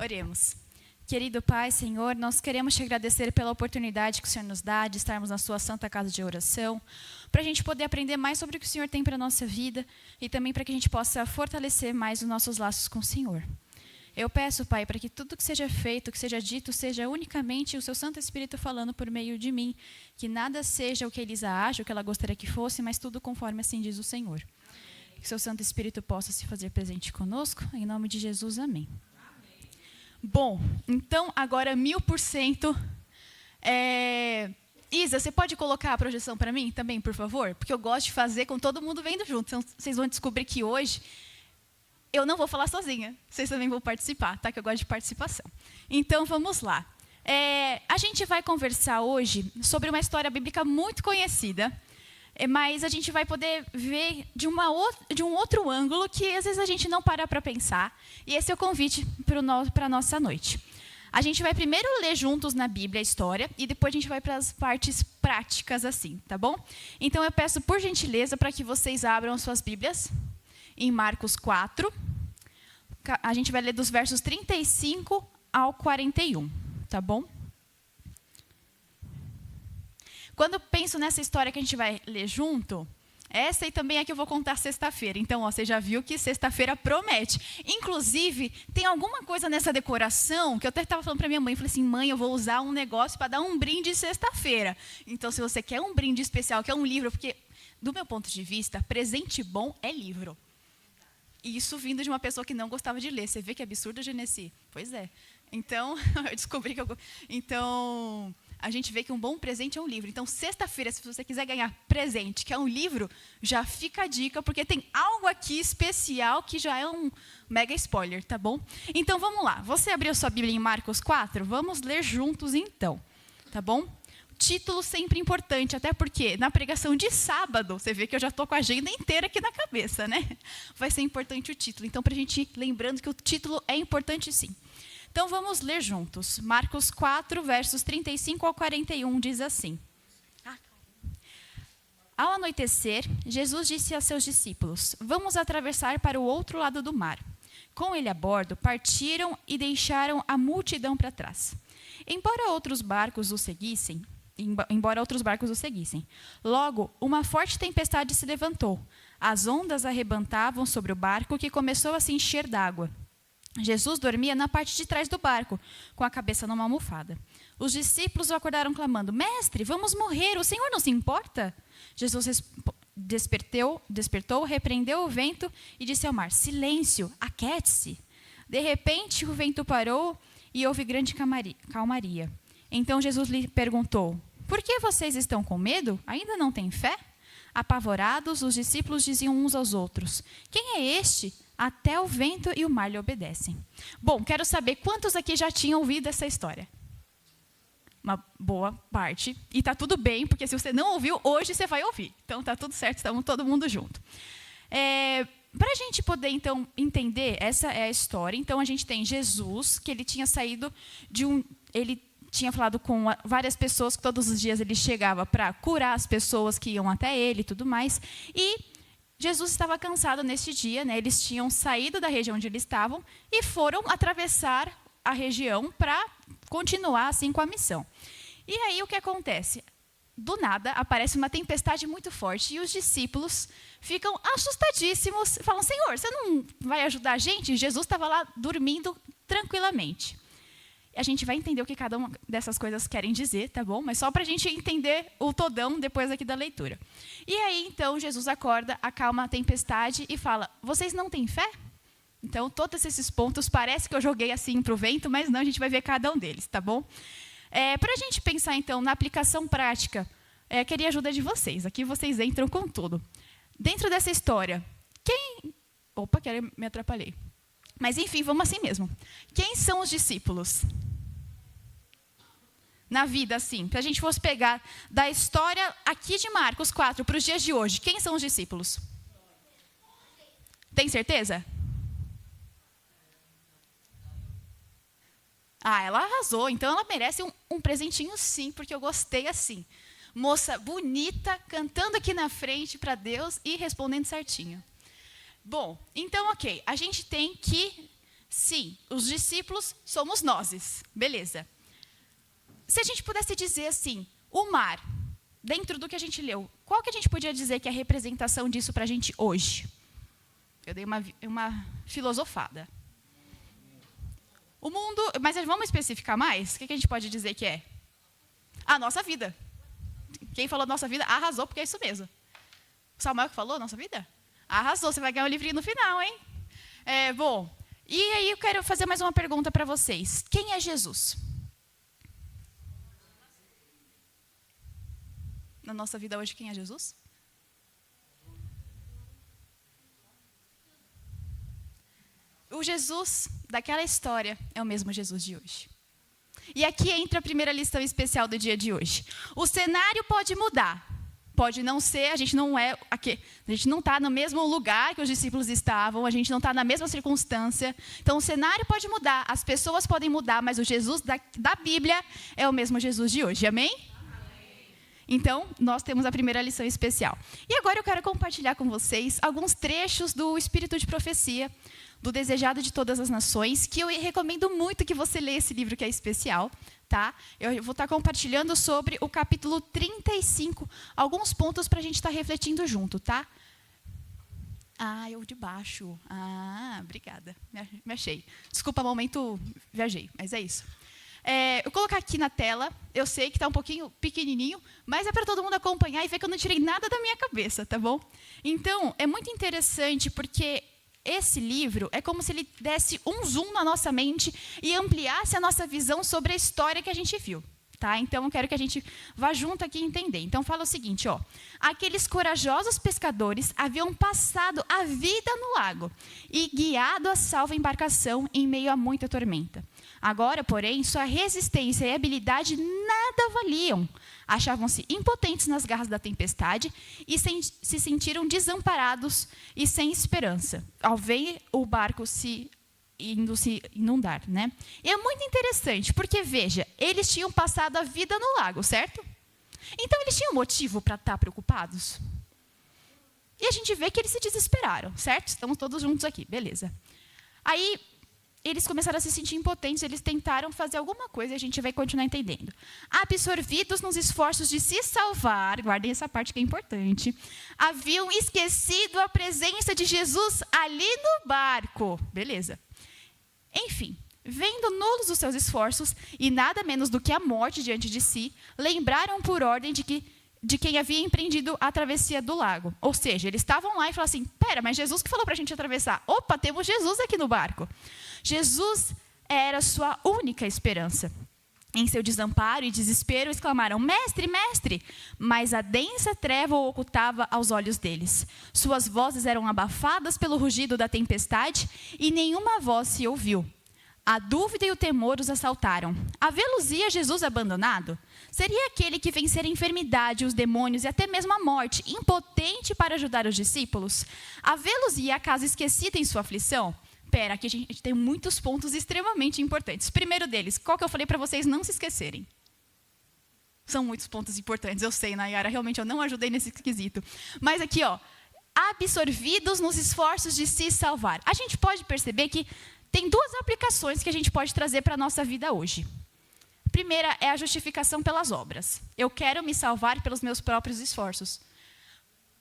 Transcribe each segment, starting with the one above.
Oremos. Querido Pai, Senhor, nós queremos te agradecer pela oportunidade que o Senhor nos dá de estarmos na sua santa casa de oração, para a gente poder aprender mais sobre o que o Senhor tem para a nossa vida e também para que a gente possa fortalecer mais os nossos laços com o Senhor. Eu peço, Pai, para que tudo que seja feito, que seja dito, seja unicamente o seu Santo Espírito falando por meio de mim, que nada seja o que Elisa acha, o que ela gostaria que fosse, mas tudo conforme assim diz o Senhor. Que o seu Santo Espírito possa se fazer presente conosco, em nome de Jesus, amém. Bom, então agora 1000%. Isa, você pode colocar a projeção para mim também, por favor? Porque eu gosto de fazer com todo mundo vendo junto. Então, vocês vão descobrir que hoje eu não vou falar sozinha. Vocês também vão participar, tá? Que eu gosto de participação. Então, vamos lá. A gente vai conversar hoje sobre uma história bíblica muito conhecida, mas a gente vai poder ver de um outro ângulo que às vezes a gente não para pensar. E esse é o convite para a nossa noite. A gente vai primeiro ler juntos na Bíblia a história e depois a gente vai para as partes práticas assim, tá bom? Então eu peço por gentileza para que vocês abram suas Bíblias em Marcos 4. A gente vai ler dos versos 35 ao 41, tá bom? Quando eu penso nessa história que a gente vai ler junto, essa aí também é que eu vou contar sexta-feira. Então, você já viu que sexta-feira promete. Inclusive, tem alguma coisa nessa decoração que eu até estava falando para minha mãe. Falei assim, mãe, eu vou usar um negócio para dar um brinde sexta-feira. Então, se você quer um brinde especial, quer um livro, porque, do meu ponto de vista, presente bom é livro. E isso vindo de uma pessoa que não gostava de ler. Você vê que absurdo, Genesi? Pois é. Então, eu descobri que eu... Então... a gente vê que um bom presente é um livro. Então, sexta-feira, se você quiser ganhar presente, que é um livro, já fica a dica, porque tem algo aqui especial que já é um mega spoiler, tá bom? Então, vamos lá. Você abriu sua Bíblia em Marcos 4? Vamos ler juntos, então. Tá bom? Título sempre importante, até porque na pregação de sábado, você vê que eu já estou com a agenda inteira aqui na cabeça, né? Vai ser importante o título. Então, para a gente ir lembrando que o título é importante sim. Então, vamos ler juntos. Marcos 4, versos 35 ao 41, diz assim. Ao anoitecer, Jesus disse a seus discípulos, vamos atravessar para o outro lado do mar. Com ele a bordo, partiram e deixaram a multidão para trás. Embora outros barcos o seguissem, logo, uma forte tempestade se levantou. As ondas arrebentavam sobre o barco, que começou a se encher d'água. Jesus dormia na parte de trás do barco, com a cabeça numa almofada. Os discípulos o acordaram clamando, mestre, vamos morrer, o Senhor não se importa? Jesus despertou, repreendeu o vento e disse ao mar, silêncio, aquiete-se. De repente, o vento parou e houve grande calmaria. Então Jesus lhe perguntou, por que vocês estão com medo? Ainda não têm fé? Apavorados, os discípulos diziam uns aos outros, quem é este? Até o vento e o mar lhe obedecem. Bom, quero saber quantos aqui já tinham ouvido essa história. Uma boa parte. E está tudo bem, porque se você não ouviu, hoje você vai ouvir. Então, está tudo certo, estamos todo mundo junto. Para a gente poder, então, entender, essa é a história. Então, a gente tem Jesus, que ele tinha saído de um... Ele tinha falado com várias pessoas, que todos os dias ele chegava para curar as pessoas que iam até ele e tudo mais. E Jesus estava cansado nesse dia, né? Eles tinham saído da região onde eles estavam e foram atravessar a região para continuar assim com a missão. E aí o que acontece? Do nada aparece uma tempestade muito forte e os discípulos ficam assustadíssimos, falam, Senhor, você não vai ajudar a gente? Jesus estava lá dormindo tranquilamente. A gente vai entender o que cada uma dessas coisas querem dizer, tá bom? Mas só para a gente entender o todão depois aqui da leitura. E aí, então, Jesus acorda, acalma a tempestade e fala, vocês não têm fé? Então, todos esses pontos, parece que eu joguei assim para o vento, mas não, a gente vai ver cada um deles, tá bom? Para a gente pensar, então, na aplicação prática, queria a ajuda de vocês. Aqui vocês entram com tudo. Dentro dessa história, quem... Opa, me atrapalhei. Mas, enfim, vamos assim mesmo. Quem são os discípulos? Na vida, assim, se a gente fosse pegar da história aqui de Marcos 4 para os dias de hoje, quem são os discípulos? Tem certeza? Ela arrasou, então ela merece um presentinho sim, porque eu gostei assim. Moça bonita, cantando aqui na frente para Deus e respondendo certinho. Bom, então, ok, a gente tem que Sim, os discípulos somos nós. Beleza. Se a gente pudesse dizer assim, o mar, dentro do que a gente leu, qual que a gente podia dizer que é a representação disso para a gente hoje? Eu dei uma filosofada. O mundo, mas vamos especificar mais? O que a gente pode dizer que é? A nossa vida. Quem falou nossa vida arrasou, porque é isso mesmo. O Samuel que falou nossa vida? Arrasou, você vai ganhar um livrinho no final, hein? Bom, e aí eu quero fazer mais uma pergunta para vocês. Quem é Jesus? Na nossa vida hoje, quem é Jesus? O Jesus daquela história é o mesmo Jesus de hoje. E aqui entra a primeira lição especial do dia de hoje. O cenário pode mudar. Pode não ser, a gente não está no mesmo lugar que os discípulos estavam, a gente não está na mesma circunstância. Então, o cenário pode mudar, as pessoas podem mudar, mas o Jesus da Bíblia é o mesmo Jesus de hoje. Amém? Então, nós temos a primeira lição especial. E agora eu quero compartilhar com vocês alguns trechos do Espírito de Profecia, do Desejado de Todas as Nações, que eu recomendo muito que você leia esse livro que é especial, tá? Eu vou estar compartilhando sobre o capítulo 35, alguns pontos para a gente estar refletindo junto, tá? Eu de baixo. Obrigada, me achei. Desculpa, momento, viajei, mas é isso. Eu vou colocar aqui na tela, eu sei que está um pouquinho pequenininho, mas é para todo mundo acompanhar e ver que eu não tirei nada da minha cabeça, tá bom? Então, é muito interessante porque esse livro é como se ele desse um zoom na nossa mente e ampliasse a nossa visão sobre a história que a gente viu. Tá? Então, eu quero que a gente vá junto aqui entender. Então, fala o seguinte, ó. Aqueles corajosos pescadores haviam passado a vida no lago e guiado a salva embarcação em meio a muita tormenta. Agora, porém, sua resistência e habilidade nada valiam. Achavam-se impotentes nas garras da tempestade e se sentiram desamparados e sem esperança, ao ver o barco indo se inundar, né? E é muito interessante, porque, veja, eles tinham passado a vida no lago, certo? Então, eles tinham motivo para estar preocupados? E a gente vê que eles se desesperaram, certo? Estamos todos juntos aqui, beleza. Aí, eles começaram a se sentir impotentes, eles tentaram fazer alguma coisa e a gente vai continuar entendendo. Absorvidos nos esforços de se salvar, guardem essa parte que é importante, haviam esquecido a presença de Jesus ali no barco. Beleza. Enfim, vendo nulos os seus esforços e nada menos do que a morte diante de si, lembraram por ordem de quem havia empreendido a travessia do lago. Ou seja, eles estavam lá e falaram assim, pera, mas Jesus que falou para a gente atravessar. Opa, temos Jesus aqui no barco. Jesus era sua única esperança. Em seu desamparo e desespero, exclamaram, mestre, mestre! Mas a densa treva o ocultava aos olhos deles. Suas vozes eram abafadas pelo rugido da tempestade e nenhuma voz se ouviu. A dúvida e o temor os assaltaram. Havê-los-ia Jesus abandonado? Seria aquele que vencera a enfermidade, os demônios e até mesmo a morte, impotente para ajudar os discípulos? Havê-los-ia acaso esquecido em sua aflição? Pera, aqui a gente tem muitos pontos extremamente importantes. Primeiro deles, qual que eu falei para vocês não se esquecerem? São muitos pontos importantes, eu sei, Nayara, realmente eu não ajudei nesse quesito. Mas aqui, ó, absorvidos nos esforços de se salvar. A gente pode perceber que tem duas aplicações que a gente pode trazer para a nossa vida hoje. A primeira é a justificação pelas obras. Eu quero me salvar pelos meus próprios esforços.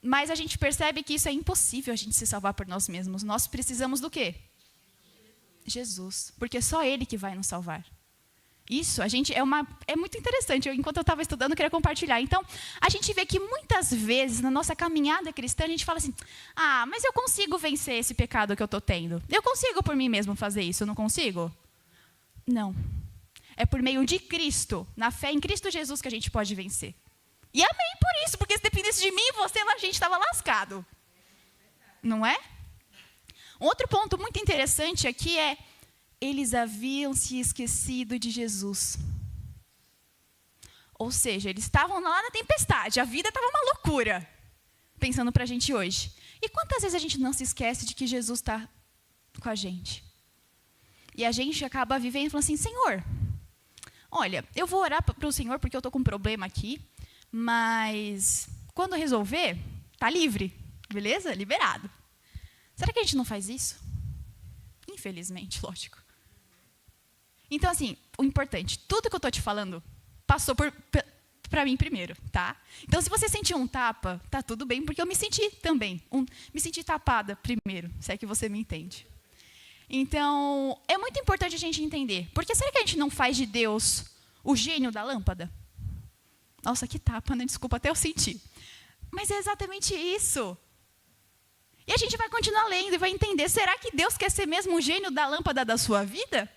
Mas a gente percebe que isso é impossível a gente se salvar por nós mesmos. Nós precisamos do quê? Jesus. Porque é só Ele que vai nos salvar. Isso, é muito interessante. Enquanto eu estava estudando, eu queria compartilhar. Então, a gente vê que muitas vezes, na nossa caminhada cristã, a gente fala assim, mas eu consigo vencer esse pecado que eu estou tendo. Eu consigo por mim mesmo fazer isso, não consigo? Não. É por meio de Cristo, na fé em Cristo Jesus, que a gente pode vencer. E amém por isso, porque se dependesse de mim e você, a gente estava lascado. Não é? Outro ponto muito interessante aqui é, eles haviam se esquecido de Jesus. Ou seja, eles estavam lá na tempestade, a vida estava uma loucura, pensando para a gente hoje. E quantas vezes a gente não se esquece de que Jesus está com a gente? E a gente acaba vivendo e falando assim, Senhor, olha, eu vou orar para o Senhor porque eu estou com um problema aqui, mas quando resolver, está livre, beleza? Liberado. Será que a gente não faz isso? Infelizmente, lógico. Então, assim, o importante, tudo que eu estou te falando passou para mim primeiro, tá? Então, se você sentiu um tapa, tá tudo bem, porque eu me senti também. Me senti tapada primeiro, se é que você me entende. Então, é muito importante a gente entender. Porque será que a gente não faz de Deus o gênio da lâmpada? Nossa, que tapa, né? Desculpa, até eu senti. Mas é exatamente isso. E a gente vai continuar lendo e vai entender. Será que Deus quer ser mesmo o gênio da lâmpada da sua vida?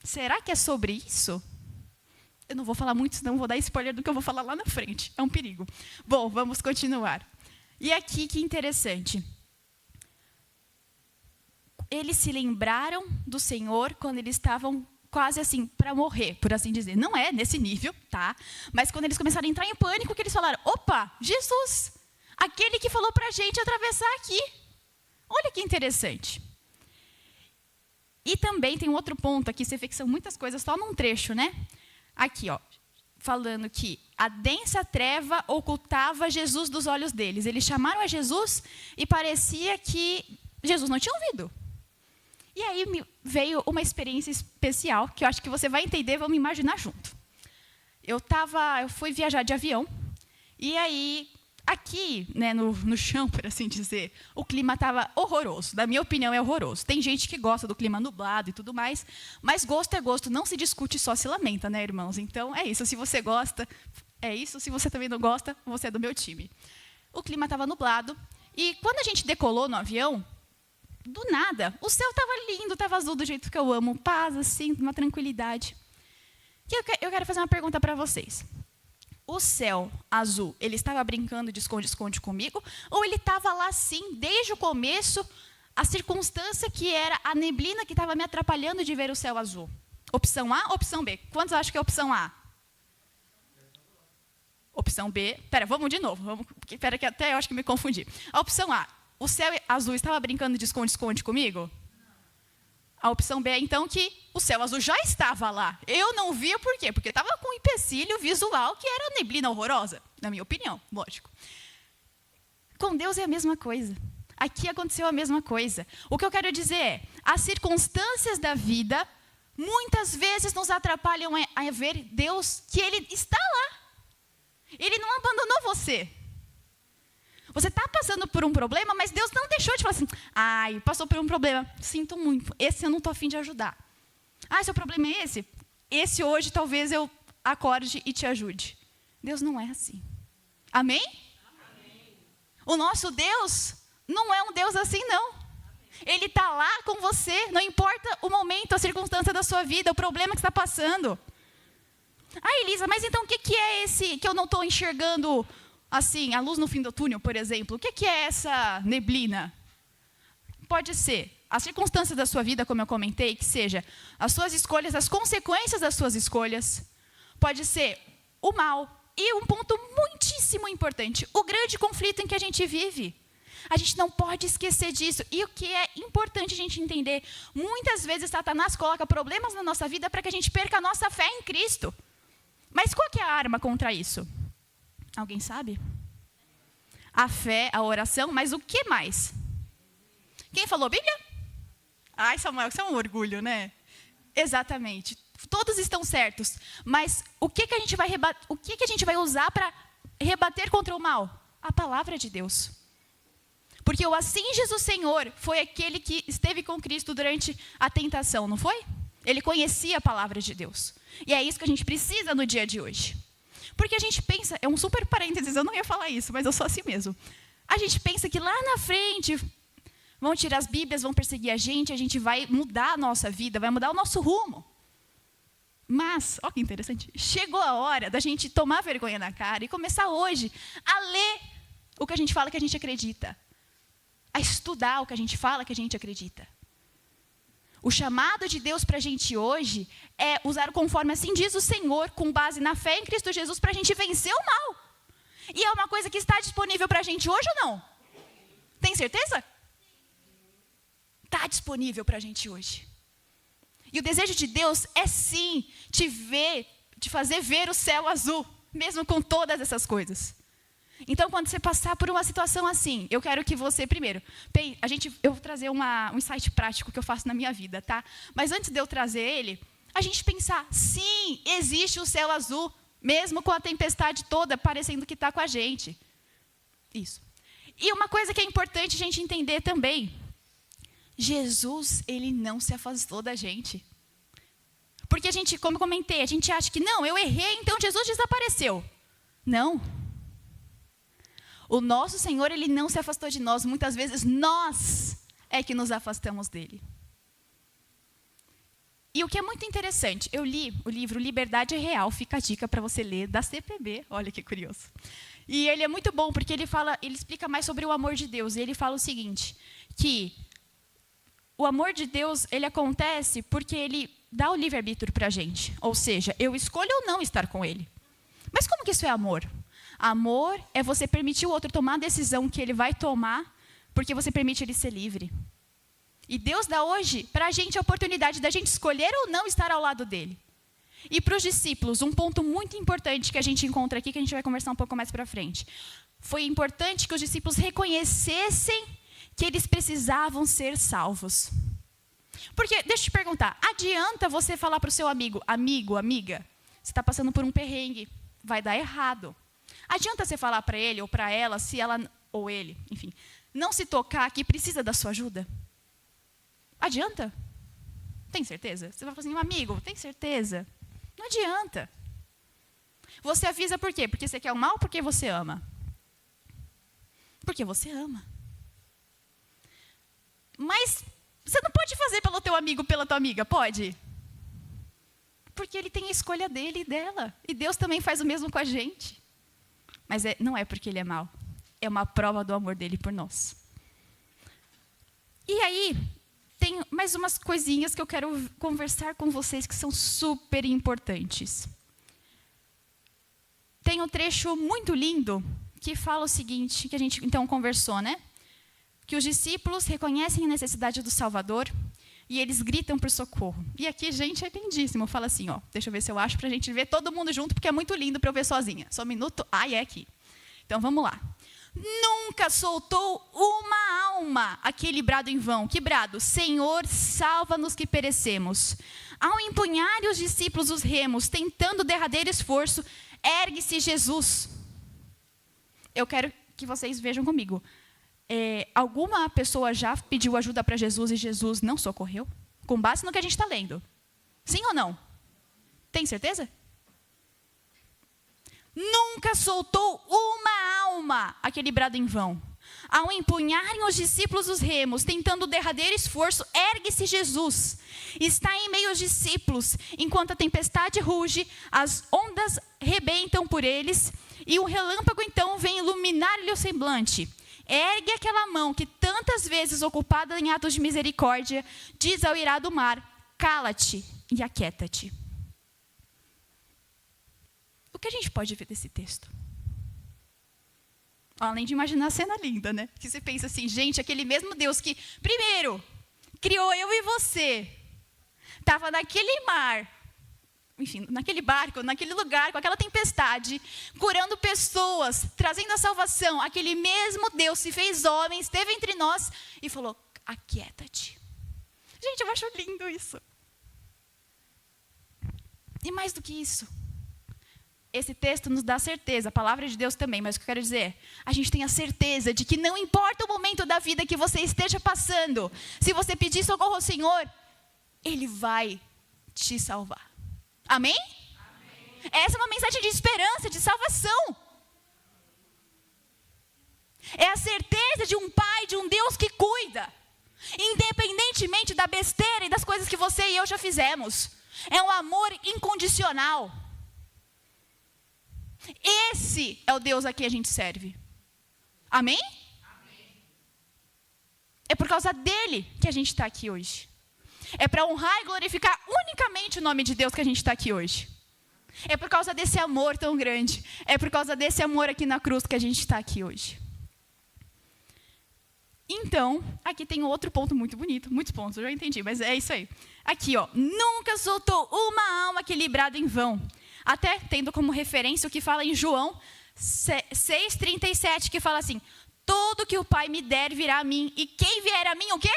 Será que é sobre isso? Eu não vou falar muito, senão vou dar spoiler do que eu vou falar lá na frente. É um perigo. Bom, vamos continuar. E aqui, que interessante. Eles se lembraram do Senhor quando eles estavam quase assim, para morrer, por assim dizer. Não é nesse nível, tá? Mas quando eles começaram a entrar em pânico, que eles falaram, opa, Jesus, aquele que falou para a gente atravessar aqui. Olha que interessante. E também tem um outro ponto aqui, você vê que são muitas coisas só num trecho, né? Aqui, ó, falando que a densa treva ocultava Jesus dos olhos deles. Eles chamaram a Jesus e parecia que Jesus não tinha ouvido. E aí me veio uma experiência especial, que eu acho que você vai entender, vamos imaginar junto. Eu fui viajar de avião, e aí, aqui, né, no chão, por assim dizer, o clima estava horroroso. Na minha opinião, é horroroso. Tem gente que gosta do clima nublado e tudo mais, mas gosto é gosto, não se discute, só se lamenta, né, irmãos? Então, é isso. Se você gosta, é isso. Se você também não gosta, você é do meu time. O clima estava nublado, e quando a gente decolou no avião, do nada, o céu estava lindo, estava azul do jeito que eu amo, paz, assim, uma tranquilidade. E eu quero fazer uma pergunta para vocês. O céu azul, ele estava brincando de esconde-esconde comigo? Ou ele estava lá, sim, desde o começo, a circunstância que era a neblina que estava me atrapalhando de ver o céu azul? Opção A ou opção B? Quantos acham que é opção A? Opção B. Espera, vamos de novo. Espera que até eu acho que me confundi. A opção A. O céu azul estava brincando de esconde-esconde comigo? A opção B é, então, que o céu azul já estava lá. Eu não via por quê? Porque estava com um empecilho visual que era neblina horrorosa, na minha opinião, lógico. Com Deus é a mesma coisa. Aqui aconteceu a mesma coisa. O que eu quero dizer é, as circunstâncias da vida, muitas vezes nos atrapalham a ver Deus, que Ele está lá. Ele não abandonou você. Você está passando por um problema, mas Deus não deixou de falar assim, ai, passou por um problema, sinto muito, esse eu não estou a fim de ajudar. Ah, seu problema é esse? Esse hoje talvez eu acorde e te ajude. Deus não é assim. Amém? Amém. O nosso Deus não é um Deus assim, não. Ele está lá com você, não importa o momento, a circunstância da sua vida, o problema que está passando. Ah, Elisa, mas então o que é esse que eu não estou enxergando? Assim, a luz no fim do túnel, por exemplo, o que é essa neblina? Pode ser a circunstância da sua vida, como eu comentei, que seja as suas escolhas, as consequências das suas escolhas. Pode ser o mal. E um ponto muitíssimo importante, o grande conflito em que a gente vive. A gente não pode esquecer disso. E o que é importante a gente entender, muitas vezes Satanás coloca problemas na nossa vida para que a gente perca a nossa fé em Cristo. Mas qual que é a arma contra isso? Alguém sabe? A fé, a oração, mas o que mais? Quem falou Bíblia? Ai, Samuel, isso é um orgulho, né? Exatamente. Todos estão certos. Mas o que a gente vai usar para rebater contra o mal? A palavra de Deus. Porque o assim Jesus Senhor foi aquele que esteve com Cristo durante a tentação, não foi? Ele conhecia a palavra de Deus. E é isso que a gente precisa no dia de hoje. Porque a gente pensa, é um super parênteses, eu não ia falar isso, mas eu sou assim mesmo. A gente pensa que lá na frente vão tirar as Bíblias, vão perseguir a gente vai mudar a nossa vida, vai mudar o nosso rumo. Mas, olha que interessante, chegou a hora da gente tomar vergonha na cara e começar hoje a ler o que a gente fala que a gente acredita. A estudar o que a gente fala que a gente acredita. O chamado de Deus para a gente hoje é usar conforme assim diz o Senhor, com base na fé em Cristo Jesus, para a gente vencer o mal. E é uma coisa que está disponível para a gente hoje ou não? Tem certeza? Está disponível para a gente hoje. E o desejo de Deus é sim te fazer ver o céu azul, mesmo com todas essas coisas. Então, quando você passar por uma situação assim, eu quero que você, primeiro, eu vou trazer um insight prático que eu faço na minha vida, tá? Mas antes de eu trazer ele, a gente pensar, sim, existe o céu azul, mesmo com a tempestade toda parecendo que está com a gente. Isso. E uma coisa que é importante a gente entender também, Jesus, ele não se afastou da gente. Porque a gente, como eu comentei, a gente acha que, não, eu errei, então Jesus desapareceu. Não. O nosso Senhor, ele não se afastou de nós. Muitas vezes, nós é que nos afastamos dele. E o que é muito interessante, eu li o livro Liberdade é Real, fica a dica para você ler, da CPB, olha que curioso. E ele é muito bom, porque ele explica mais sobre o amor de Deus. E ele fala o seguinte, que o amor de Deus, ele acontece porque ele dá o livre-arbítrio para a gente. Ou seja, eu escolho ou não estar com ele. Mas como que isso é amor? Amor é você permitir o outro tomar a decisão que ele vai tomar, porque você permite ele ser livre. E Deus dá hoje para a gente a oportunidade da gente escolher ou não estar ao lado dele. E para os discípulos, um ponto muito importante que a gente encontra aqui, que a gente vai conversar um pouco mais para frente. Foi importante que os discípulos reconhecessem que eles precisavam ser salvos. Porque, deixa eu te perguntar, adianta você falar para o seu amigo, amiga, você está passando por um perrengue, vai dar errado. Adianta você falar para ele ou para ela, se ela ou ele, enfim, não se tocar que precisa da sua ajuda? Adianta? Tem certeza? Você vai falar assim, amigo, tem certeza? Não adianta. Você avisa por quê? Porque você quer o mal ou porque você ama? Porque você ama. Mas você não pode fazer pelo teu amigo, pela tua amiga, pode? Porque ele tem a escolha dele e dela. E Deus também faz o mesmo com a gente. Mas não é porque ele é mau. É uma prova do amor dele por nós. E aí, tem mais umas coisinhas que eu quero conversar com vocês que são super importantes. Tem um trecho muito lindo que fala o seguinte, que a gente então conversou, né? Que os discípulos reconhecem a necessidade do Salvador e eles gritam por socorro. E aqui, gente, é lindíssimo. Fala assim, ó, deixa eu ver se eu acho para a gente ver todo mundo junto, porque é muito lindo para eu ver sozinha. Só um minuto. É aqui. Então, vamos lá. Nunca soltou uma alma aquele brado em vão. Que brado? Senhor, salva-nos que perecemos. Ao empunharem os discípulos os remos, tentando o derradeiro esforço, ergue-se Jesus. Eu quero que vocês vejam comigo. Alguma pessoa já pediu ajuda para Jesus e Jesus não socorreu? Com base no que a gente está lendo. Sim ou não? Tem certeza? Nunca soltou uma alma aquele brado em vão. Ao empunharem os discípulos os remos, tentando o derradeiro esforço, ergue-se Jesus. Está em meio aos discípulos, enquanto a tempestade ruge, as ondas rebentam por eles, e um relâmpago então vem iluminar-lhe o semblante. Ergue aquela mão que tantas vezes, ocupada em atos de misericórdia, diz ao irado mar, cala-te e aquieta-te. O que a gente pode ver desse texto? Além de imaginar a cena linda, né? Que você pensa assim, gente, aquele mesmo Deus que, primeiro, criou eu e você, estava naquele mar, enfim, naquele barco, naquele lugar, com aquela tempestade, curando pessoas, trazendo a salvação. Aquele mesmo Deus se fez homem, esteve entre nós e falou, aquieta-te. Gente, eu acho lindo isso. E mais do que isso, esse texto nos dá certeza, a palavra de Deus também, mas o que eu quero dizer, a gente tem a certeza de que não importa o momento da vida que você esteja passando, se você pedir socorro ao Senhor, Ele vai te salvar. Amém? Amém? Essa é uma mensagem de esperança, de salvação. É a certeza de um Pai, de um Deus que cuida, independentemente da besteira e das coisas que você e eu já fizemos. É um amor incondicional. Esse é o Deus a quem a gente serve. Amém? Amém. É por causa dele que a gente está aqui hoje. É para honrar e glorificar unicamente o nome de Deus que a gente está aqui hoje. É por causa desse amor tão grande. É por causa desse amor aqui na cruz que a gente está aqui hoje. Então, aqui tem outro ponto muito bonito. Muitos pontos, eu já entendi, mas é isso aí. Aqui, ó. Nunca soltou uma alma equilibrada em vão. Até tendo como referência o que fala em João, 6:37, que fala assim: tudo que o Pai me der virá a mim, e quem vier a mim, o quê?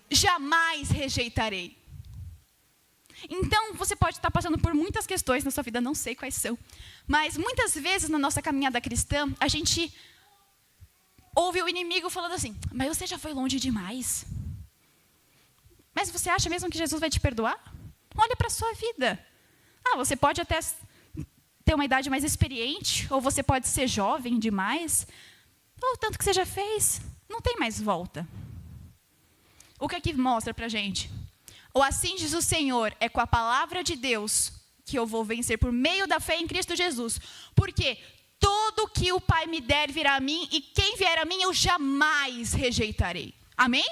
Jamais rejeitarei. Então, você pode estar passando por muitas questões na sua vida, não sei quais são, mas muitas vezes na nossa caminhada cristã, a gente ouve o inimigo falando assim: mas você já foi longe demais. Mas você acha mesmo que Jesus vai te perdoar? Olha para a sua vida. Você pode até ter uma idade mais experiente, ou você pode ser jovem demais, ou tanto que você já fez, não tem mais volta. O que aqui mostra para a gente? Ou assim diz o Senhor, é com a palavra de Deus que eu vou vencer por meio da fé em Cristo Jesus. Porque tudo que o Pai me der virá a mim, e quem vier a mim eu jamais rejeitarei. Amém?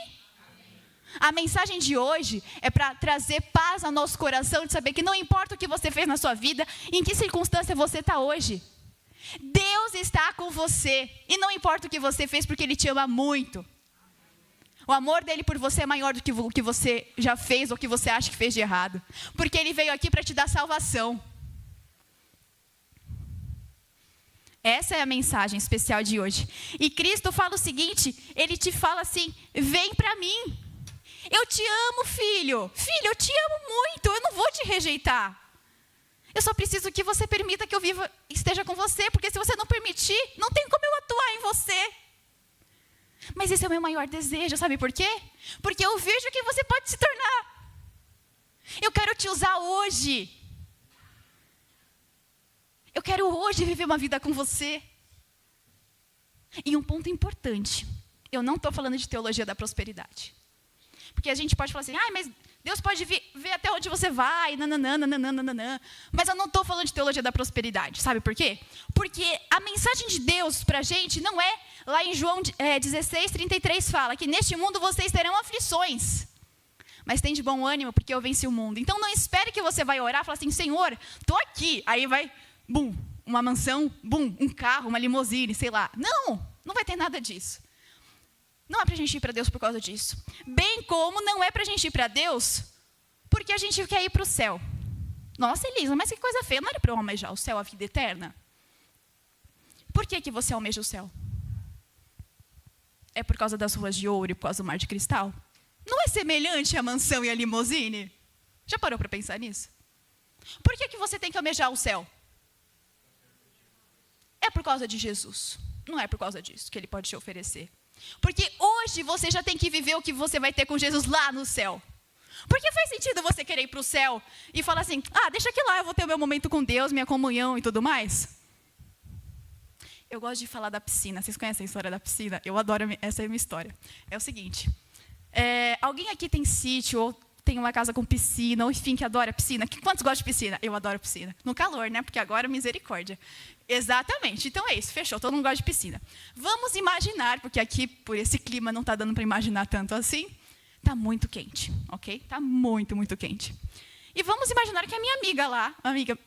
A mensagem de hoje é para trazer paz ao nosso coração, de saber que não importa o que você fez na sua vida, em que circunstância você está hoje, Deus está com você, e não importa o que você fez, porque Ele te ama muito. O amor dele por você é maior do que o que você já fez, ou que você acha que fez de errado, porque Ele veio aqui para te dar salvação. Essa é a mensagem especial de hoje. E Cristo fala o seguinte, Ele te fala assim: vem para mim. Eu te amo, filho. Filho, eu te amo muito. Eu não vou te rejeitar. Eu só preciso que você permita que eu esteja com você. Porque se você não permitir, não tem como eu atuar em você. Mas esse é o meu maior desejo. Sabe por quê? Porque eu vejo que você pode se tornar. Eu quero te usar hoje. Eu quero hoje viver uma vida com você. E um ponto importante. Eu não estou falando de teologia da prosperidade. Porque a gente pode falar assim: mas Deus pode ver até onde você vai, nananã. Mas eu não estou falando de teologia da prosperidade. Sabe por quê? Porque a mensagem de Deus para a gente não é, lá em João 16:33 fala que neste mundo vocês terão aflições. Mas tem de bom ânimo, porque eu venci o mundo. Então não espere que você vai orar e falar assim: Senhor, estou aqui. Aí vai, bum, uma mansão, bum, um carro, uma limusine, sei lá. Não vai ter nada disso. Não é para a gente ir para Deus por causa disso. Bem como não é para a gente ir para Deus porque a gente quer ir para o céu. Nossa, Elisa, mas que coisa feia. Não era para eu almejar o céu, a vida eterna? Por que você almeja o céu? É por causa das ruas de ouro e por causa do mar de cristal? Não é semelhante à mansão e à limusine? Já parou para pensar nisso? Por que você tem que almejar o céu? É por causa de Jesus. Não é por causa disso que Ele pode te oferecer. Porque hoje você já tem que viver o que você vai ter com Jesus lá no céu. Porque faz sentido você querer ir para o céu e falar assim: deixa que lá eu vou ter o meu momento com Deus, minha comunhão e tudo mais. Eu gosto de falar da piscina. Vocês conhecem a história da piscina? Eu adoro, essa é a minha história. É o seguinte, alguém aqui tem sítio ou tem uma casa com piscina, ou enfim, que adora piscina? Quantos gostam de piscina? Eu adoro piscina. No calor, né? Porque agora, misericórdia. Exatamente. Então é isso, fechou. Todo mundo gosta de piscina. Vamos imaginar, porque aqui, por esse clima, não está dando para imaginar tanto assim. Está muito quente, ok? Está muito, muito quente. E vamos imaginar que a minha amiga lá,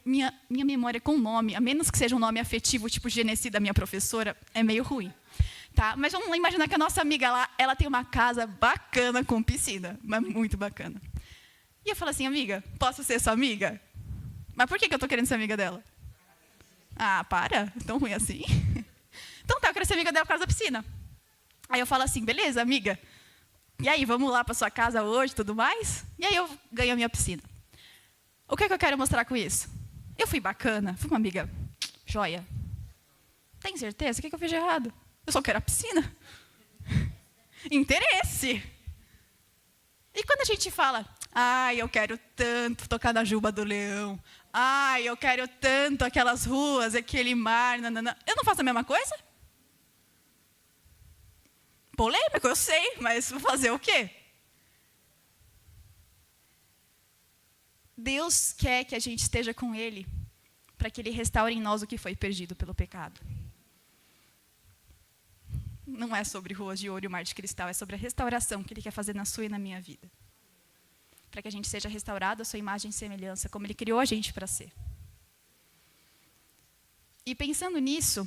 minha memória com nome, a menos que seja um nome afetivo, tipo Genesi da minha professora, é meio ruim. Tá? Mas vamos imaginar que a nossa amiga lá, ela tem uma casa bacana com piscina, mas muito bacana. E eu falo assim: amiga, posso ser sua amiga? Mas por que eu estou querendo ser amiga dela? Para, tão ruim assim. Então eu quero ser amiga dela por causa da piscina. Aí eu falo assim: beleza, amiga, e aí, vamos lá para sua casa hoje e tudo mais? E aí eu ganho a minha piscina. O que eu quero mostrar com isso? Eu fui bacana, fui uma amiga joia. Tem certeza? O que eu fiz de errado? Eu só quero a piscina. Interesse. E quando a gente fala: eu quero tanto tocar na juba do leão. Eu quero tanto aquelas ruas, aquele mar, nanana. Eu não faço a mesma coisa? Polêmico, eu sei, mas vou fazer o quê? Deus quer que a gente esteja com Ele, para que Ele restaure em nós o que foi perdido pelo pecado. Não é sobre ruas de ouro e o mar de cristal, é sobre a restauração que Ele quer fazer na sua e na minha vida. Para que a gente seja restaurado à sua imagem e semelhança, como Ele criou a gente para ser. E pensando nisso,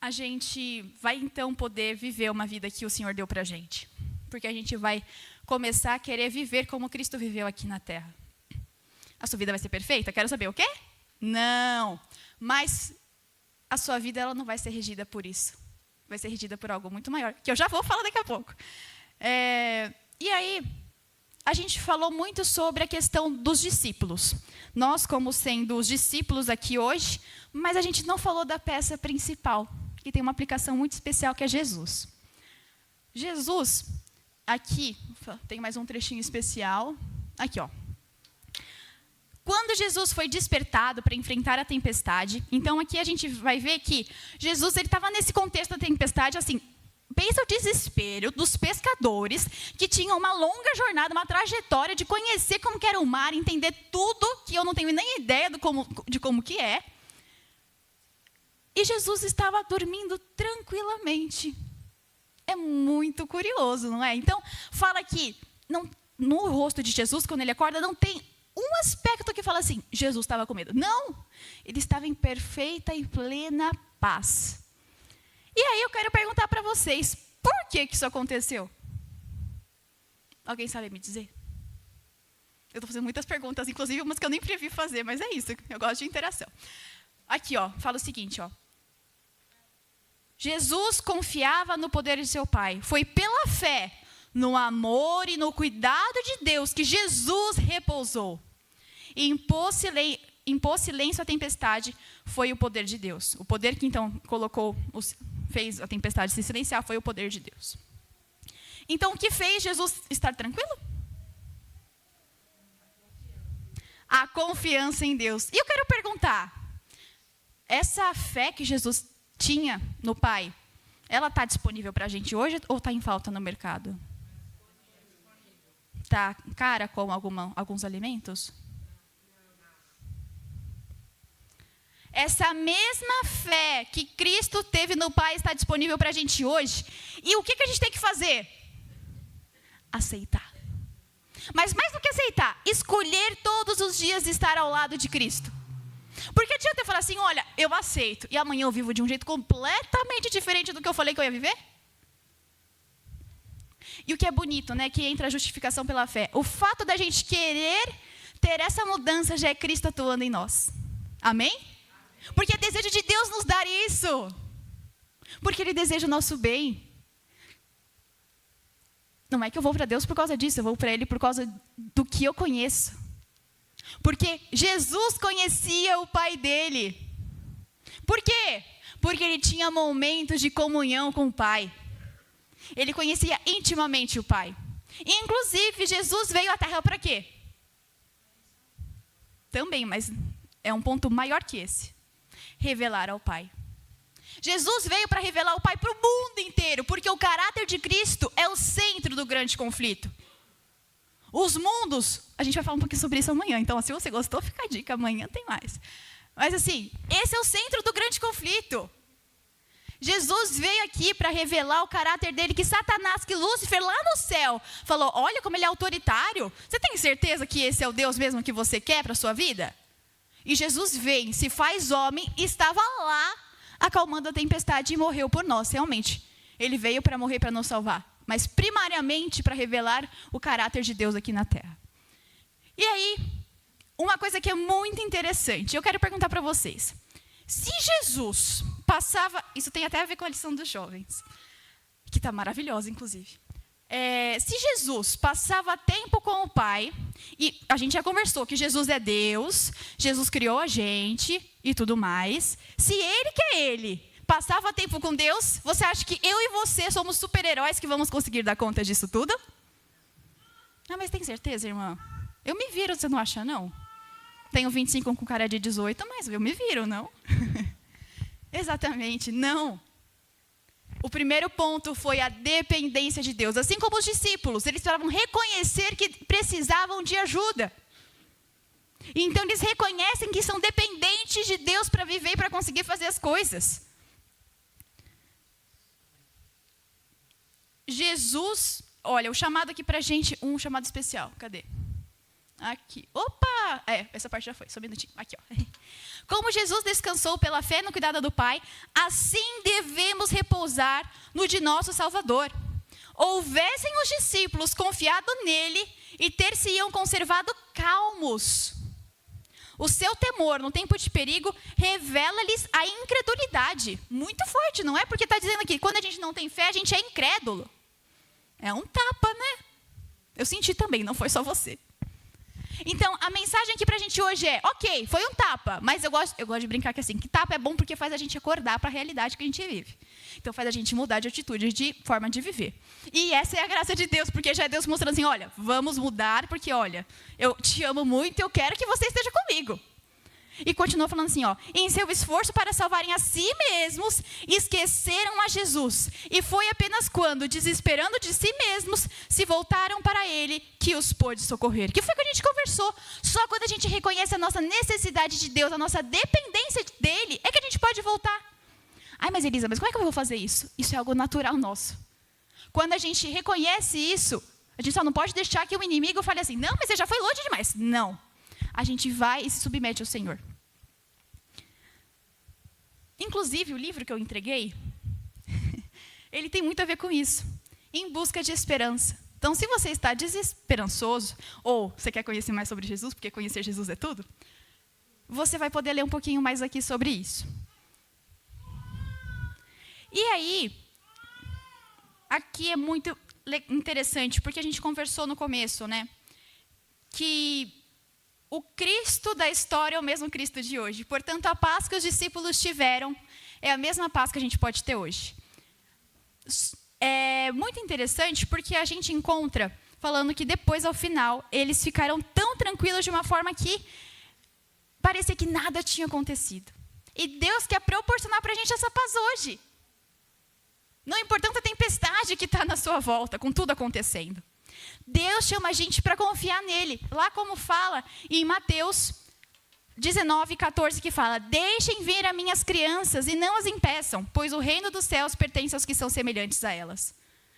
a gente vai então poder viver uma vida que o Senhor deu para a gente. Porque a gente vai começar a querer viver como Cristo viveu aqui na Terra. A sua vida vai ser perfeita? Quero saber o quê? Não. Mas a sua vida ela não vai ser regida por isso. Vai ser regida por algo muito maior, que eu já vou falar daqui a pouco. E aí, a gente falou muito sobre a questão dos discípulos. Nós, como sendo os discípulos aqui hoje, mas a gente não falou da peça principal, que tem uma aplicação muito especial, que é Jesus. Jesus, aqui, tem mais um trechinho especial. Aqui, ó. Quando Jesus foi despertado para enfrentar a tempestade, então aqui a gente vai ver que Jesus estava nesse contexto da tempestade, assim, pensa o desespero dos pescadores que tinham uma longa jornada, uma trajetória de conhecer como que era o mar, entender tudo, que eu não tenho nem ideia de como que é. E Jesus estava dormindo tranquilamente. É muito curioso, não é? Então, fala que no rosto de Jesus, quando ele acorda, não tem um aspecto que fala assim, Jesus estava com medo. Não, ele estava em perfeita e plena paz. E aí eu quero perguntar para vocês, por que isso aconteceu? Alguém sabe me dizer? Eu estou fazendo muitas perguntas, inclusive umas que eu nem previ fazer, mas é isso, eu gosto de interação. Aqui, ó, fala o seguinte, ó. Jesus confiava no poder de seu Pai. Foi pela fé, no amor e no cuidado de Deus que Jesus repousou. E impôs silêncio à tempestade foi o poder de Deus. O poder que então fez a tempestade se silenciar foi o poder de Deus. Então o que fez Jesus estar tranquilo? A confiança em Deus. E eu quero perguntar, essa fé que Jesus tinha no Pai, ela está disponível para a gente hoje ou está em falta no mercado? Está cara como alguns alimentos? Essa mesma fé que Cristo teve no Pai está disponível para a gente hoje. E o que a gente tem que fazer? Aceitar. Mas mais do que aceitar, escolher todos os dias estar ao lado de Cristo. Porque adianta eu falar assim, olha, eu aceito, e amanhã eu vivo de um jeito completamente diferente do que eu falei que eu ia viver? E o que é bonito, né, que entra a justificação pela fé. O fato da gente querer ter essa mudança já é Cristo atuando em nós. Amém? Porque é desejo de Deus nos dar isso. Porque Ele deseja o nosso bem. Não é que eu vou para Deus por causa disso, eu vou para Ele por causa do que eu conheço. Porque Jesus conhecia o Pai dele. Por quê? Porque ele tinha momentos de comunhão com o Pai. Ele conhecia intimamente o Pai. E, inclusive, Jesus veio à Terra para quê? Também, mas é um ponto maior que esse. Revelar ao Pai. Jesus veio para revelar o Pai para o mundo inteiro, porque o caráter de Cristo é o centro do grande conflito. Os mundos, a gente vai falar um pouquinho sobre isso amanhã, então se você gostou, fica a dica, amanhã tem mais. Mas assim, esse é o centro do grande conflito. Jesus veio aqui para revelar o caráter dele, que Satanás, que Lúcifer lá no céu, falou, olha como ele é autoritário, você tem certeza que esse é o Deus mesmo que você quer para a sua vida? E Jesus vem, se faz homem, e estava lá, acalmando a tempestade e morreu por nós, realmente. Ele veio para morrer, para nos salvar. Mas primariamente para revelar o caráter de Deus aqui na Terra. E aí, uma coisa que é muito interessante, eu quero perguntar para vocês. Se Jesus passava, isso tem até a ver com a lição dos jovens, que está maravilhosa, inclusive. Se Jesus passava tempo com o Pai, e a gente já conversou que Jesus é Deus, Jesus criou a gente e tudo mais. Se Ele que é Ele passava tempo com Deus, você acha que eu e você somos super-heróis que vamos conseguir dar conta disso tudo? Ah, mas tem certeza, irmã? Eu me viro, você não acha, não? Tenho 25 com cara de 18, mas eu me viro, não? Exatamente, não. O primeiro ponto foi a dependência de Deus. Assim como os discípulos, eles precisavam reconhecer que precisavam de ajuda. Então, eles reconhecem que são dependentes de Deus para viver e para conseguir fazer as coisas. Jesus, olha, o chamado aqui para a gente, um chamado especial, cadê? Aqui, opa, essa parte já foi, só um minutinho, aqui, ó. Como Jesus descansou pela fé no cuidado do Pai, assim devemos repousar no de nosso Salvador. Houvessem os discípulos confiado nele e ter-se-iam conservado calmos. O seu temor no tempo de perigo revela-lhes a incredulidade. Muito forte, não é? Porque está dizendo aqui, quando a gente não tem fé, a gente é incrédulo. É um tapa, né? Eu senti também, não foi só você. Então, a mensagem aqui pra gente hoje é, ok, foi um tapa, mas eu gosto de brincar que assim, que tapa é bom porque faz a gente acordar para a realidade que a gente vive. Então, faz a gente mudar de atitude, de forma de viver. E essa é a graça de Deus, porque já é Deus mostrando assim, olha, vamos mudar, porque olha, eu te amo muito e eu quero que você esteja comigo. E continua falando assim, ó, em seu esforço para salvarem a si mesmos, esqueceram a Jesus. E foi apenas quando, desesperando de si mesmos, se voltaram para ele, que os pôde socorrer. Que foi que a gente conversou. Só quando a gente reconhece a nossa necessidade de Deus, a nossa dependência dele, é que a gente pode voltar. Ai, mas Elisa, mas como é que eu vou fazer isso? Isso é algo natural nosso. Quando a gente reconhece isso, a gente só não pode deixar que o inimigo fale assim, não, mas você já foi longe demais. Não. A gente vai e se submete ao Senhor. Inclusive, o livro que eu entreguei, ele tem muito a ver com isso. Em busca de esperança. Então, se você está desesperançoso, ou você quer conhecer mais sobre Jesus, porque conhecer Jesus é tudo, você vai poder ler um pouquinho mais aqui sobre isso. E aí, aqui é muito interessante, porque a gente conversou no começo, né? Que o Cristo da história é o mesmo Cristo de hoje. Portanto, a paz que os discípulos tiveram é a mesma paz que a gente pode ter hoje. É muito interessante porque a gente encontra falando que depois, ao final, eles ficaram tão tranquilos de uma forma que parecia que nada tinha acontecido. E Deus quer proporcionar para a gente essa paz hoje. Não importando a tempestade que está na sua volta, com tudo acontecendo. Deus chama a gente para confiar nele. Lá como fala em Mateus 19:14, que fala, deixem vir as minhas crianças e não as impeçam, pois o reino dos céus pertence aos que são semelhantes a elas.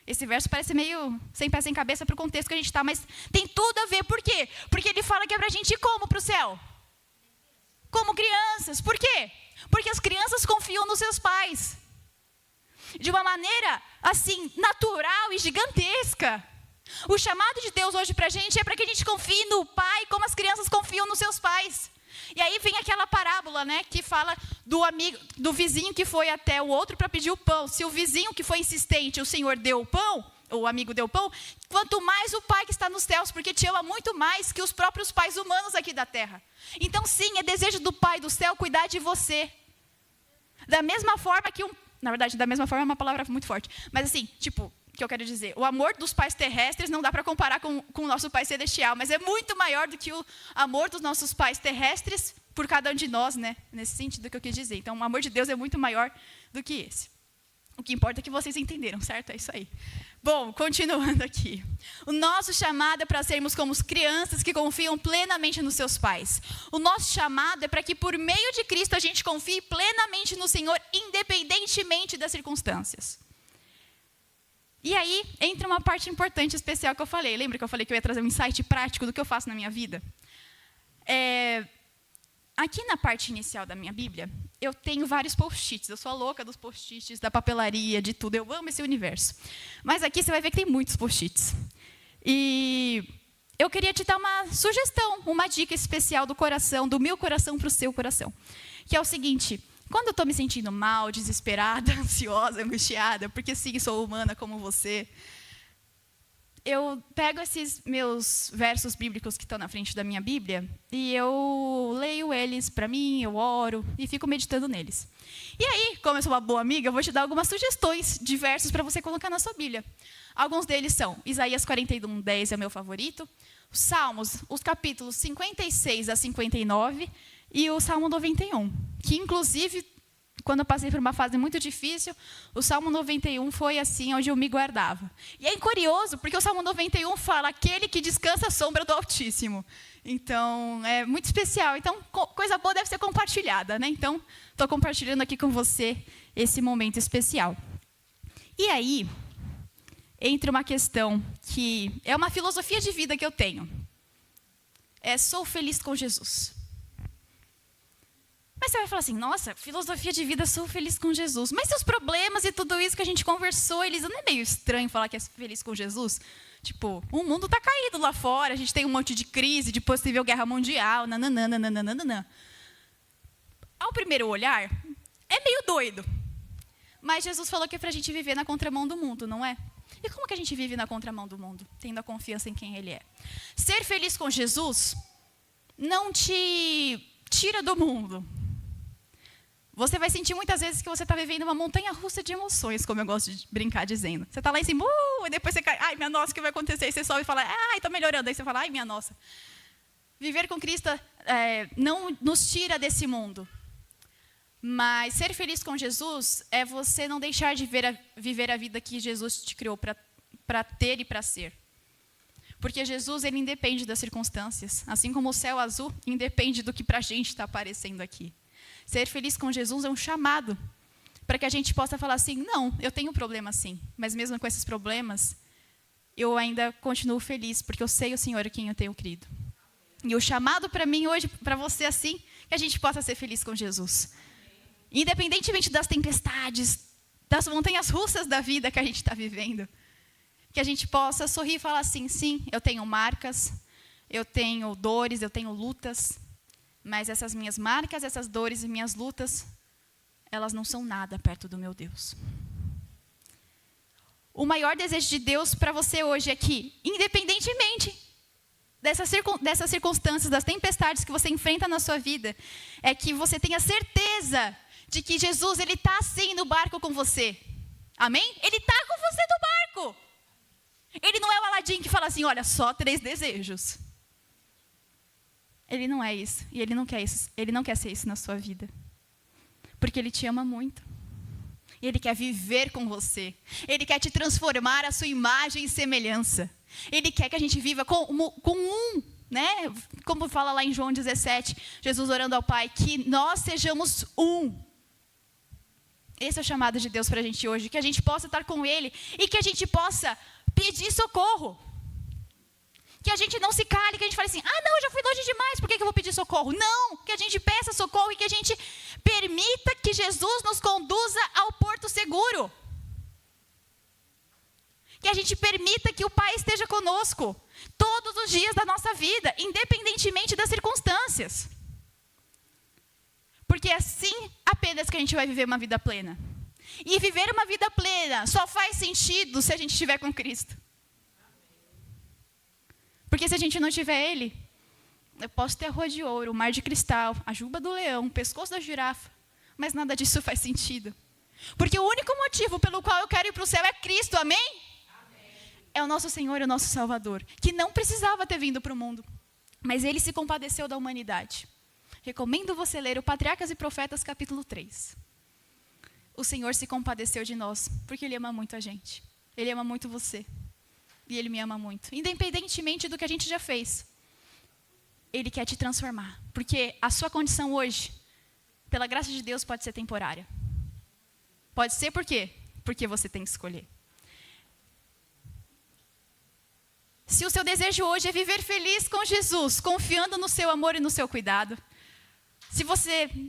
Esse verso parece meio sem pé, sem cabeça para o contexto que a gente está, mas tem tudo a ver. Por quê? Porque ele fala que é para a gente ir como para o céu? Como crianças. Por quê? Porque as crianças confiam nos seus pais. De uma maneira, assim, natural e gigantesca. O chamado de Deus hoje para a gente é para que a gente confie no pai como as crianças confiam nos seus pais. E aí vem aquela parábola, né, que fala do vizinho que foi até o outro para pedir o pão. Se o vizinho que foi insistente, o Senhor deu o pão, o amigo deu o pão, quanto mais o pai que está nos céus, porque te ama muito mais que os próprios pais humanos aqui da terra. Então sim, é desejo do pai do céu cuidar de você. Da mesma forma que na verdade, da mesma forma é uma palavra muito forte. Mas assim, tipo, o que eu quero dizer? O amor dos pais terrestres não dá para comparar com o nosso pai celestial, mas é muito maior do que o amor dos nossos pais terrestres por cada um de nós, né? Nesse sentido que eu quis dizer. Então, o amor de Deus é muito maior do que esse. O que importa é que vocês entenderam, certo? É isso aí. Bom, continuando aqui. O nosso chamado é para sermos como crianças que confiam plenamente nos seus pais. O nosso chamado é para que, por meio de Cristo, a gente confie plenamente no Senhor, independentemente das circunstâncias. E aí, entra uma parte importante, especial que eu falei. Lembra que eu falei que eu ia trazer um insight prático do que eu faço na minha vida? Aqui na parte inicial da minha Bíblia, eu tenho vários post-its. Eu sou a louca dos post-its, da papelaria, de tudo. Eu amo esse universo. Mas aqui você vai ver que tem muitos post-its. E eu queria te dar uma sugestão, uma dica especial do coração, do meu coração para o seu coração. Que é o seguinte, quando eu estou me sentindo mal, desesperada, ansiosa, angustiada, porque sim, sou humana como você, eu pego esses meus versos bíblicos que estão na frente da minha Bíblia e eu leio eles para mim, eu oro e fico meditando neles. E aí, como eu sou uma boa amiga, eu vou te dar algumas sugestões de versos para você colocar na sua Bíblia. Alguns deles são Isaías 41:10 é o meu favorito, os Salmos, os capítulos 56 a 59 e o Salmo 91, que inclusive, quando eu passei por uma fase muito difícil, o Salmo 91 foi assim, onde eu me guardava. E é curioso, porque o Salmo 91 fala, aquele que descansa à sombra do Altíssimo. Então, é muito especial. Então, coisa boa deve ser compartilhada, né? Então, estou compartilhando aqui com você esse momento especial. E aí, entra uma questão que é uma filosofia de vida que eu tenho. Sou feliz com Jesus. Mas você vai falar assim, nossa, filosofia de vida, sou feliz com Jesus. Mas seus problemas e tudo isso que a gente conversou, Elisa, não é meio estranho falar que é feliz com Jesus? Tipo, o mundo está caído lá fora, a gente tem um monte de crise, de possível guerra mundial, nananana. Ao primeiro olhar, é meio doido. Mas Jesus falou que é para a gente viver na contramão do mundo, não é? E como que a gente vive na contramão do mundo? Tendo a confiança em quem Ele é. Ser feliz com Jesus não te tira do mundo. Você vai sentir muitas vezes que você está vivendo uma montanha-russa de emoções, como eu gosto de brincar dizendo. Você está lá em cima, e depois você cai, ai, minha nossa, o que vai acontecer? Aí você sobe e fala, ai, está melhorando. Aí você fala, ai, minha nossa. Viver com Cristo não nos tira desse mundo. Mas ser feliz com Jesus é você não deixar de viver a vida que Jesus te criou para ter e para ser. Porque Jesus, ele independe das circunstâncias. Assim como o céu azul independe do que para a gente está aparecendo aqui. Ser feliz com Jesus é um chamado para que a gente possa falar assim, não, eu tenho um problema sim, mas mesmo com esses problemas, eu ainda continuo feliz, porque eu sei o Senhor a quem eu tenho crido. E o chamado para mim hoje, para você assim, que a gente possa ser feliz com Jesus. Independentemente das tempestades, das montanhas russas da vida que a gente está vivendo, que a gente possa sorrir e falar assim, sim, eu tenho marcas, eu tenho dores, eu tenho lutas, mas essas minhas marcas, essas dores e minhas lutas, elas não são nada perto do meu Deus. O maior desejo de Deus para você hoje é que, independentemente dessas circunstâncias, das tempestades que você enfrenta na sua vida, é que você tenha certeza de que Jesus, ele está sim no barco com você. Amém? Ele está com você no barco. Ele não é o Aladim que fala assim, olha, só 3 desejos. Ele não é isso. E ele não quer isso. Ele não quer ser isso na sua vida. Porque ele te ama muito. E ele quer viver com você. Ele quer te transformar à sua imagem e semelhança. Ele quer que a gente viva com um, né? Como fala lá em João 17, Jesus orando ao Pai, que nós sejamos um. Esse é o chamado de Deus para a gente hoje, que a gente possa estar com Ele e que a gente possa pedir socorro. Que a gente não se cale, que a gente fale assim, não, eu já fui longe demais, por que eu vou pedir socorro? Não, que a gente peça socorro e que a gente permita que Jesus nos conduza ao porto seguro. Que a gente permita que o Pai esteja conosco todos os dias da nossa vida, independentemente das circunstâncias. Porque é assim apenas que a gente vai viver uma vida plena. E viver uma vida plena só faz sentido se a gente estiver com Cristo. Porque se a gente não tiver Ele, eu posso ter a rua de ouro, o mar de cristal, a juba do leão, o pescoço da girafa, mas nada disso faz sentido. Porque o único motivo pelo qual eu quero ir para o céu é Cristo, amém? É o nosso Senhor e o nosso Salvador, que não precisava ter vindo para o mundo, mas Ele se compadeceu da humanidade. Recomendo você ler o Patriarcas e Profetas, capítulo 3. O Senhor se compadeceu de nós, porque Ele ama muito a gente. Ele ama muito você. E Ele me ama muito. Independentemente do que a gente já fez, Ele quer te transformar. Porque a sua condição hoje, pela graça de Deus, pode ser temporária. Pode ser por quê? Porque você tem que escolher. Se o seu desejo hoje é viver feliz com Jesus, confiando no seu amor e no seu cuidado,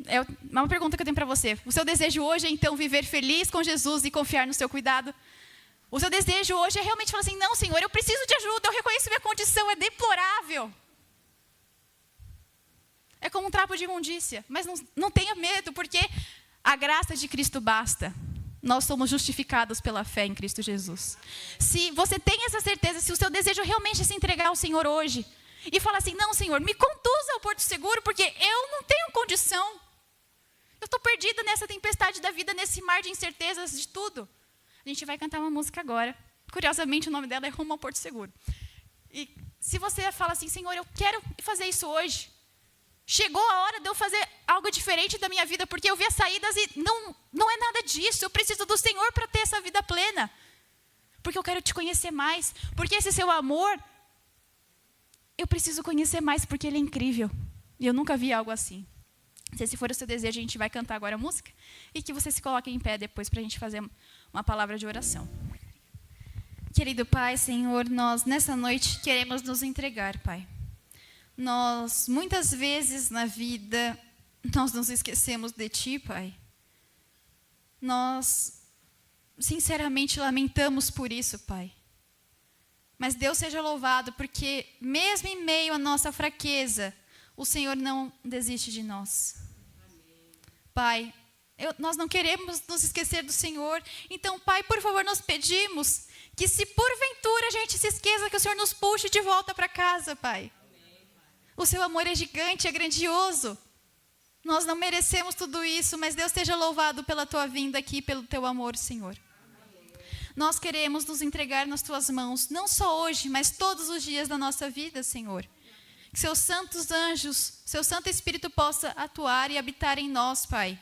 é uma pergunta que eu tenho para você. O seu desejo hoje é então viver feliz com Jesus e confiar no seu cuidado? O seu desejo hoje é realmente falar assim, não, Senhor, eu preciso de ajuda, eu reconheço minha condição, é deplorável. É como um trapo de imundícia, mas não tenha medo, porque a graça de Cristo basta. Nós somos justificados pela fé em Cristo Jesus. Se você tem essa certeza, se o seu desejo realmente é se entregar ao Senhor hoje, e falar assim, não, Senhor, me conduza ao porto seguro, porque eu não tenho condição. Eu estou perdida nessa tempestade da vida, nesse mar de incertezas de tudo. A gente vai cantar uma música agora. Curiosamente, o nome dela é Rumo ao Porto Seguro. E se você fala assim, Senhor, eu quero fazer isso hoje. Chegou a hora de eu fazer algo diferente da minha vida, porque eu vi as saídas e não é nada disso. Eu preciso do Senhor para ter essa vida plena. Porque eu quero te conhecer mais. Porque esse seu amor, eu preciso conhecer mais, porque Ele é incrível. E eu nunca vi algo assim. Se esse for o seu desejo, a gente vai cantar agora a música. E que você se coloque em pé depois para a gente fazer uma palavra de oração. Querido Pai, Senhor, nós nessa noite queremos nos entregar, Pai. Nós, muitas vezes na vida, nós nos esquecemos de Ti, Pai. Nós, sinceramente, lamentamos por isso, Pai. Mas Deus seja louvado, porque mesmo em meio à nossa fraqueza, o Senhor não desiste de nós. Pai, nós não queremos nos esquecer do Senhor. Então, Pai, por favor, nós pedimos que se porventura a gente se esqueça, que o Senhor nos puxe de volta para casa, Pai. O seu amor é gigante, é grandioso. Nós não merecemos tudo isso, mas Deus seja louvado pela tua vinda aqui, pelo teu amor, Senhor. Nós queremos nos entregar nas tuas mãos, não só hoje, mas todos os dias da nossa vida, Senhor. Que seus santos anjos, seu Santo Espírito possa atuar e habitar em nós, Pai.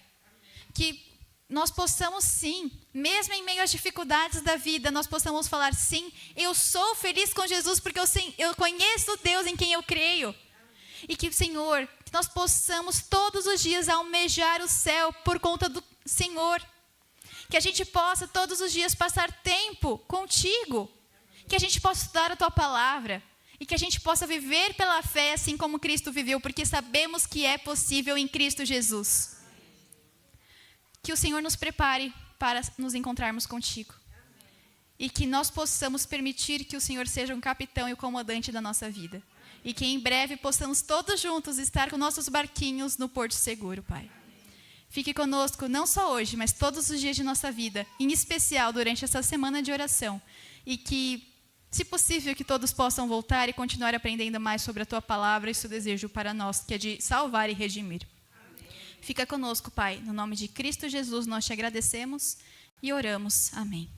Que nós possamos sim, mesmo em meio às dificuldades da vida, nós possamos falar sim, eu sou feliz com Jesus porque eu conheço Deus em quem eu creio. E que, Senhor, que nós possamos todos os dias almejar o céu por conta do Senhor. Que a gente possa todos os dias passar tempo contigo. Que a gente possa estudar a tua palavra. E que a gente possa viver pela fé assim como Cristo viveu, porque sabemos que é possível em Cristo Jesus. Que o Senhor nos prepare para nos encontrarmos contigo. E que nós possamos permitir que o Senhor seja um capitão e o comandante da nossa vida. E que em breve possamos todos juntos estar com nossos barquinhos no Porto Seguro, Pai. Fique conosco não só hoje, mas todos os dias de nossa vida, em especial durante essa semana de oração. E que, se possível, que todos possam voltar e continuar aprendendo mais sobre a Tua palavra e seu desejo para nós, que é de salvar e redimir. Amém. Fica conosco, Pai. No nome de Cristo Jesus, nós te agradecemos e oramos. Amém.